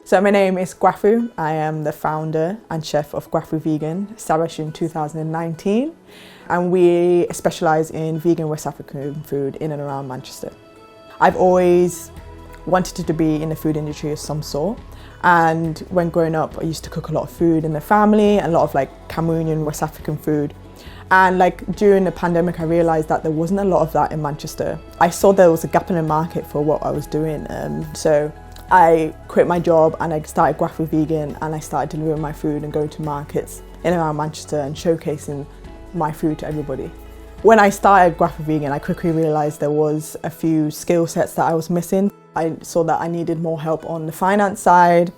So my name is Gwafu. I am the founder and chef of Gwafuvegan, established in 2019. And we specialise in vegan West African food in and around Manchester. I've always wanted to be in the food industry of some sort. And when growing up, I used to cook a lot of food in the family, and a lot of Cameroonian West African food. And during the pandemic, I realised that there wasn't a lot of that in Manchester. I saw there was a gap in the market for what I was doing. So I quit my job and I started Gwafuvegan, and I started delivering my food and going to markets in and around Manchester and showcasing my food to everybody. When I started Gwafuvegan, I quickly realised there was a few skill sets that I was missing. I saw that I needed more help on the finance side,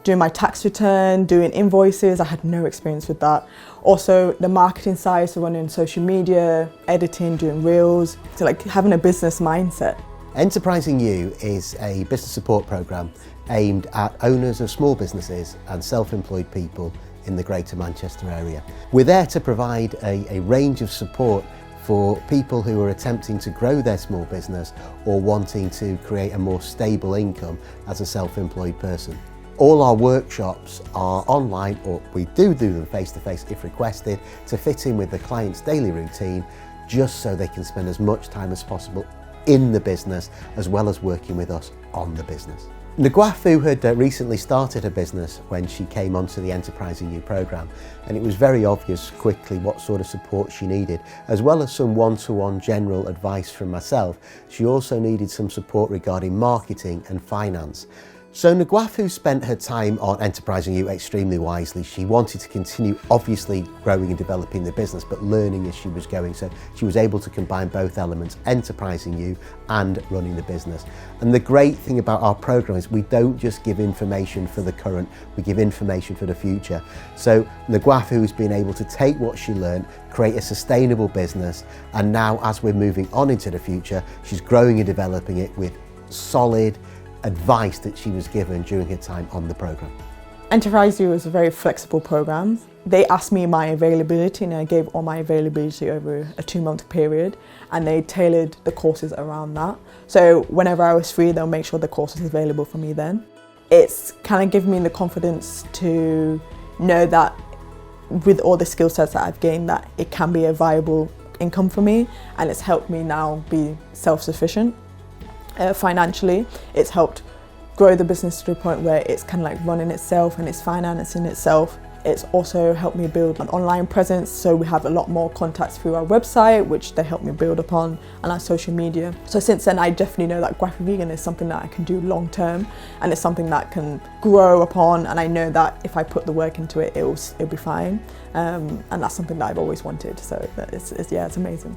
doing my tax return, doing invoices. I had no experience with that. Also the marketing side, so running social media, editing, doing reels, so having a business mindset. EnterprisingYou is a business support programme aimed at owners of small businesses and self-employed people in the Greater Manchester area. We're there to provide a range of support for people who are attempting to grow their small business or wanting to create a more stable income as a self-employed person. All our workshops are online, or we do them face-to-face if requested, to fit in with the client's daily routine, just so they can spend as much time as possible in the business as well as working with us on the business. Ngwafu had recently started a business when she came onto the EnterprisingYou programme, and it was very obvious quickly what sort of support she needed. As well as some one-to-one general advice from myself, she also needed some support regarding marketing and finance. So Ngwafu spent her time on EnterprisingYou extremely wisely. She wanted to continue obviously growing and developing the business, but learning as she was going. So she was able to combine both elements, EnterprisingYou and running the business. And the great thing about our program is we don't just give information for the current, we give information for the future. So Ngwafu has been able to take what she learned, create a sustainable business, and now as we're moving on into the future, she's growing and developing it with solid advice that she was given during her time on the programme. EnterprisingYou is a very flexible programme. They asked me my availability, and I gave all my availability over a 2-month period, and they tailored the courses around that. So whenever I was free, they'll make sure the course is available for me then. It's kind of given me the confidence to know that with all the skill sets that I've gained, that it can be a viable income for me, and it's helped me now be self-sufficient. Financially, it's helped grow the business to the point where it's kind of running itself and it's financing itself. It's also helped me build an online presence, so we have a lot more contacts through our website, which they help me build upon, and our social media. So since then, I definitely know that Gwafuvegan is something that I can do long term, and it's something that can grow upon, and I know that if I put the work into it, it'll be fine. And that's something that I've always wanted, so it's amazing.